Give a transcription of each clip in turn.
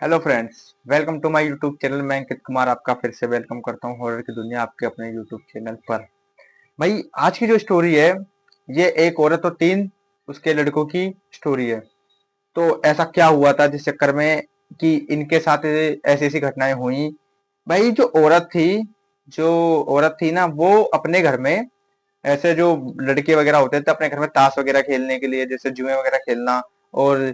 Hello friends, welcome to my YouTube channel. मैं अंकित कुमार आपका फिर से वेलकम करता हूँ हॉरर की दुनिया आपके अपने यूट्यूब चैनल पर। भाई, आज की जो स्टोरी है ये एक औरत और तीन उसके लड़कों की स्टोरी है। तो ऐसा क्या हुआ था जिस चक्कर में कि इनके साथ ऐसी ऐसी घटनाएं हुई। भाई, जो औरत थी ना, वो अपने घर में ऐसे जो लड़के वगैरह होते थे अपने घर में ताश वगैरह खेलने के लिए, जैसे जुए वगैरह खेलना और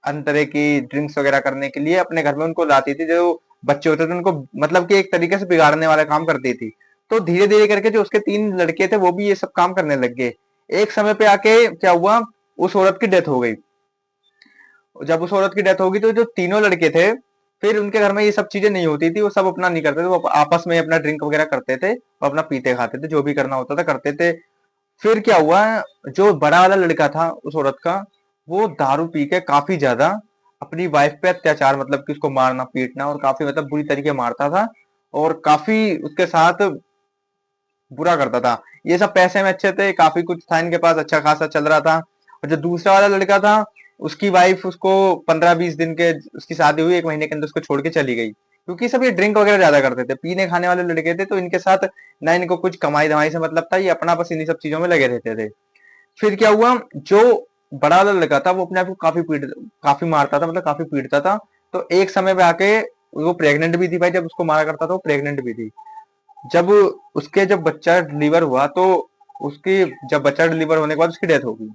अन्य तरह की ड्रिंक्स वगैरह करने के लिए अपने घर में उनको लाती थी। जो बच्चे होते थे उनको मतलब कि एक तरीके से बिगाड़ने वाला काम करती थी। तो धीरे धीरे करके जो उसके तीन लड़के थे वो भी ये सब काम करने लग गए। एक समय पे आके क्या हुआ, उस औरत की डेथ हो गई। जब उस औरत की डेथ होगी तो जो तीनों लड़के थे, फिर उनके घर में ये सब चीजें नहीं होती थी, वो सब अपना नहीं करते थे, वो आपस में अपना ड्रिंक वगैरह करते थे और अपना पीते खाते थे, जो भी करना होता था करते थे। फिर क्या हुआ, जो बड़ा वाला लड़का था उस औरत का, वो दारू पी के काफी ज्यादा अपनी वाइफ पे अत्याचार, मतलब कि उसको मारना पीटना और काफी मतलब बुरी तरीके मारता था और काफी उसके साथ बुरा करता था। ये सब पैसे में अच्छे थे, काफी कुछ था इनके पास, अच्छा खासा चल रहा था। और जो दूसरा वाला लड़का था, उसकी वाइफ उसको 15-20 दिन के, उसकी शादी हुई 1 महीने के अंदर उसको छोड़ के चली गई, क्योंकि सब ये ड्रिंक वगैरह ज्यादा करते थे, पीने खाने वाले लड़के थे। तो इनके साथ ना इनको कुछ कमाई धमाई से मतलब था, ये अपना बस इन्हीं सब चीजों में लगे रहते थे। फिर क्या हुआ, जो बड़ा वाला लड़का था वो अपने आप को काफी मारता था, मतलब काफी पीटता था। तो एक समय पे आके वो प्रेग्नेंट भी थी। भाई, जब उसको मारा करता था वो प्रेग्नेंट भी थी। जब बच्चा डिलीवर हुआ तो उसकी जब बच्चा डिलीवर होने के बाद उसकी डेथ हो गई,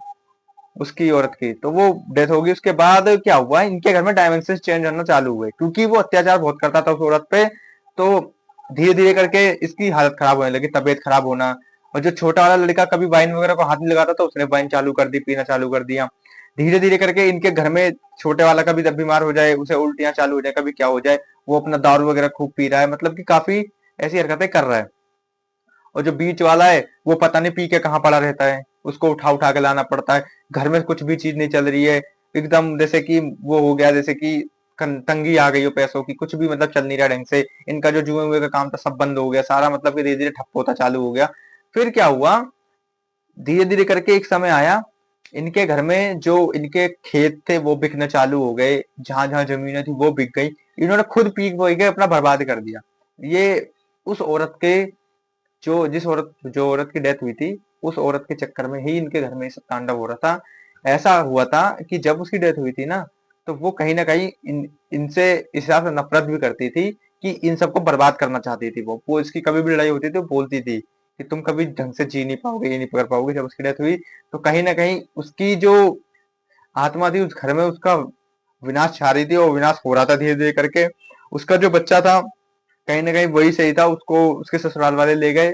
उसकी औरत की। तो वो डेथ होगी, उसके बाद क्या हुआ, इनके घर में डायमेंशन चेंज होना चालू हुए, क्योंकि वो अत्याचार बहुत करता था उस औरत पे। तो धीरे धीरे करके इसकी हालत खराब होने लगी, तबीयत खराब होना। और जो छोटा वाला लड़का कभी वाइन वगैरह को हाथ नहीं लगाता था, उसने वाइन चालू कर दी, पीना चालू कर दिया। धीरे धीरे करके इनके घर में छोटे वाला कभी जब बीमार हो जाए, उसे उल्टियां चालू हो जाए, कभी क्या हो जाए, वो अपना दारू वगैरह खूब पी रहा है, मतलब कि काफी ऐसी हरकतें कर रहा है। और जो बीच वाला है वो पता नहीं पी के कहाँ पड़ा रहता है, उसको उठा उठा के लाना पड़ता है। घर में कुछ भी चीज नहीं चल रही है, एकदम जैसे कि वो हो गया, जैसे कि तंगी आ गई हो पैसों की, कुछ भी मतलब चल नहीं रहा ढंग से। इनका जो जुए हुए का काम था सब बंद हो गया सारा, मतलब कि धीरे धीरे ठप्प होता चालू हो गया। फिर क्या हुआ, धीरे धीरे करके एक समय आया, इनके घर में जो इनके खेत थे वो बिकने चालू हो गए, जहां जहां जमीनें थी वो बिक गई। इन्होंने खुद पी पी के अपना बर्बाद कर दिया। ये उस औरत के जो औरत की डेथ हुई थी, उस औरत के चक्कर में ही इनके घर में ये सब तांडव हो रहा था। ऐसा हुआ था कि जब उसकी डेथ हुई थी ना, तो वो कहीं ना कहीं इनसे इस हिसाब से नफरत भी करती थी कि इन सबको बर्बाद करना चाहती थी। वो इसकी कभी भी लड़ाई होती थी वो बोलती थी कि तुम कभी ढंग से जी नहीं पाओगे, ये नहीं कर पाओगे। जब उसकी डेथ हुई तो कहीं ना कहीं उसकी जो आत्मा थी उस घर में उसका विनाश छा रही थी, और विनाश हो रहा था धीरे धीरे करके। उसका जो बच्चा था, कहीं ना कहीं वही सही था, उसको उसके ससुराल वाले ले गए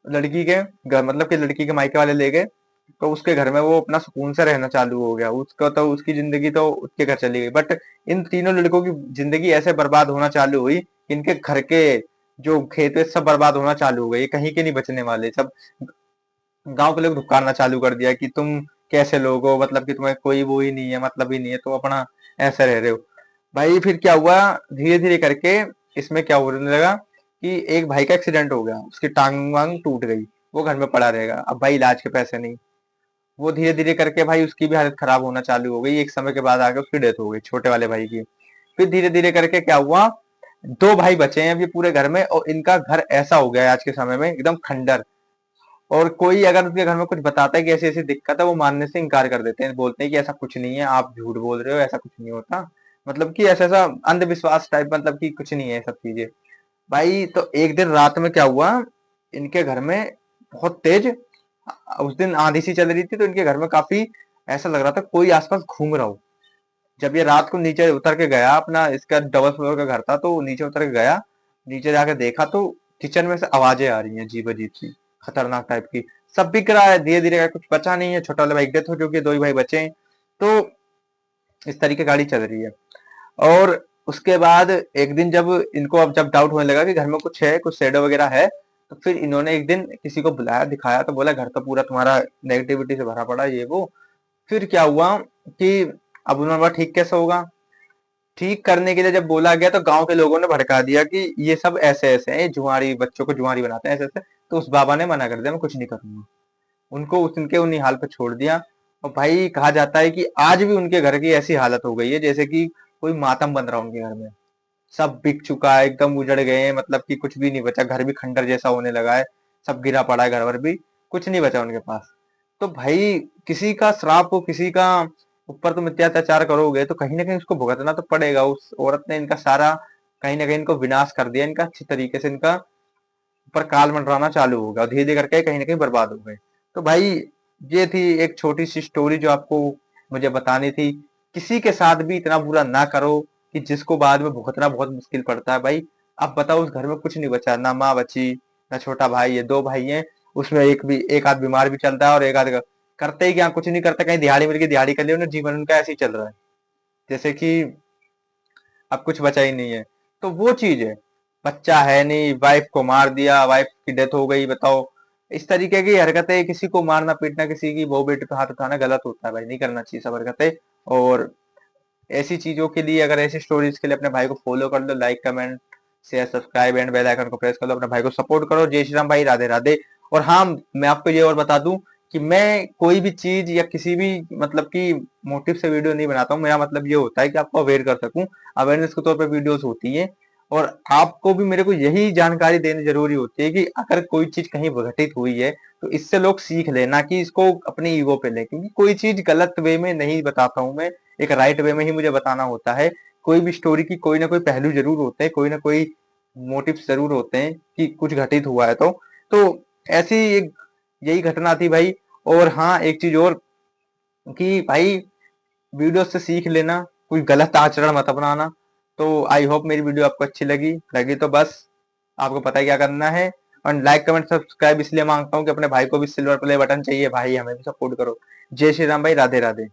लड़की के घर, मतलब कि लड़की के मायके वाले ले गए। तो उसके घर में वो अपना सुकून से रहना चालू हो गया, उसका तो उसकी जिंदगी तो उसके घर चली गई। बट इन तीनों लड़कों की जिंदगी ऐसे बर्बाद होना चालू हुई, इनके घर के जो खेत वेत सब बर्बाद होना चालू हो गए, ये कहीं के नहीं बचने वाले। सब गांव के लोग धुकारना चालू कर दिया कि तुम कैसे लोग हो, मतलब कि तुम्हें कोई वो ही नहीं है, मतलब ही नहीं है, तो अपना ऐसे रह रहे हो। भाई, फिर क्या हुआ, धीरे धीरे करके इसमें क्या होने लगा कि एक भाई का एक्सीडेंट हो गया, उसकी टांग वांग टूट गई, वो घर में पड़ा रहेगा। अब भाई इलाज के पैसे नहीं। वो धीरे धीरे करके भाई उसकी भी हालत खराब होना चालू हो गई, एक समय के बाद आगे उसकी डेथ हो गई, छोटे वाले भाई की। फिर धीरे धीरे करके क्या हुआ, दो भाई बचे हैं अभी पूरे घर में, और इनका घर ऐसा हो गया है आज के समय में एकदम खंडर। और कोई अगर उनके घर में कुछ बताता है कि ऐसी ऐसी दिक्कत है, वो मानने से इनकार कर देते हैं, बोलते हैं कि ऐसा कुछ नहीं है, आप झूठ बोल रहे हो, ऐसा कुछ नहीं होता। मतलब कि ऐसा ऐसा अंधविश्वास टाइप, मतलब कि कुछ नहीं है ये सब चीजें। भाई, तो एक दिन रात में क्या हुआ, इनके घर में बहुत तेज, उस दिन आंधी सी चल रही थी, तो इनके घर में काफी ऐसा लग रहा था कोई आसपास घूम रहा हो। जब ये रात को नीचे उतर के गया, अपना इसका डबल फ्लोर का घर था, तो नीचे उतर के गया, नीचे जाके देखा तो किचन में से आवाजें आ रही हैं अजीब अजीब सी, खतरनाक टाइप की। सब बिक रहा है धीरे धीरे, कुछ बचा नहीं है, छोटा वाला भाई डेथ हो चुकी है, दो ही भाई बचे हैं। तो इस तरीके गाड़ी चल रही है। और उसके बाद एक दिन जब इनको अब जब डाउट होने लगा कि घर में कुछ है, कुछ शेडो वगैरह है, तो फिर इन्होंने एक दिन किसी को बुलाया, दिखाया, तो बोला घर तो पूरा तुम्हारा नेगेटिविटी से भरा पड़ा है, ये वो। फिर क्या हुआ कि अब उन्होंने बोला ठीक कैसे होगा। ठीक करने के लिए जब बोला गया तो गांव के लोगों ने भड़का दिया कि ये सब ऐसे ऐसे हैं, ये जुआरी बच्चों को जुआरी बनाते हैं, ऐसे ऐसे। तो उस बाबा ने मना कर दिया, मैं कुछ नहीं करूंगा, उनको उनके उन्हीं हाल पे छोड़ दिया। और भाई, कहा जाता है कि आज भी उनके घर की ऐसी हालत हो गई है जैसे कि कोई मातम बन रहा है उनके घर में। सब बिक चुका है, एकदम उजड़ गए हैं, मतलब कि कुछ भी नहीं बचा, घर भी खंडर जैसा होने लगा है, सब गिरा पड़ा है, घर भर भी कुछ नहीं बचा उनके पास। तो भाई किसी का श्राप हो, किसी का ऊपर तुम अत्याचार करोगे तो कहीं ना कहीं उसको भुगतना तो पड़ेगा। उस औरत ने इनका सारा कहीं ना कहीं इनको विनाश कर दिया, इनका अच्छी तरीके से इनका ऊपर काल मंडराना चालू हो गया और धीरे धीरे करके कहीं ना कहीं बर्बाद हो गए। तो भाई ये थी एक छोटी सी स्टोरी जो आपको मुझे बतानी थी। किसी के साथ भी इतना बुरा ना करो कि जिसको बाद में भुगतना बहुत मुश्किल पड़ता है भाई। अब बताओ उस घर में कुछ नहीं बचा, ना माँ बची, ना छोटा भाई है, दो भाई हैं, उसमें एक आध बीमार भी चलता है और एक आध करते ही क्या, कुछ नहीं करता, कहीं दिहाड़ी मिल गई दिहाड़ी कर लिया, उन्हें जीवन उनका ऐसे ही चल रहा है जैसे कि अब कुछ बचा ही नहीं है। तो वो चीज है, बच्चा है नहीं, वाइफ को मार दिया, वाइफ की डेथ हो गई, बताओ। इस तरीके की हरकतें, किसी को मारना पीटना, किसी की बहू बेटे पे हाथ उठाना गलत होता है भाई, नहीं करना चाहिए सब हरकतें। और ऐसी चीजों के लिए, अगर ऐसी स्टोरीज के लिए अपने भाई को फॉलो कर लो, like comment share subscribe and bell icon को प्रेस कर लो, अपने भाई को सपोर्ट करो। जय श्री राम भाई, राधे राधे। और हाँ, मैं आपको ये और बता दूं कि मैं कोई भी चीज या किसी भी मतलब कि मोटिव से वीडियो नहीं बनाता हूँ। मेरा मतलब ये होता है कि आपको अवेयर कर सकूं, अवेयरनेस के तौर पर वीडियोस होती है। और आपको भी मेरे को यही जानकारी देनी जरूरी होती है कि अगर कोई चीज कहीं घटित हुई है तो इससे लोग सीख ले, ना कि इसको अपनी ईगो पे ले। क्योंकि कोई चीज गलत वे में नहीं बताता हूं मैं, एक राइट वे में ही मुझे बताना होता है। कोई भी स्टोरी की कोई ना कोई पहलू जरूर होते हैं, कोई ना कोई मोटिव्स जरूर होते हैं कि कुछ घटित हुआ है। तो ऐसी एक यही घटना थी भाई। और हाँ, एक चीज और कि भाई वीडियो से सीख लेना, कोई गलत आचरण मत अपनाना। तो आई होप मेरी वीडियो आपको अच्छी लगी लगी तो बस आपको पता है क्या करना है। और लाइक कमेंट सब्सक्राइब इसलिए मांगता हूँ कि अपने भाई को भी सिल्वर प्ले बटन चाहिए भाई, हमें भी सपोर्ट करो। जय श्री राम भाई, राधे राधे।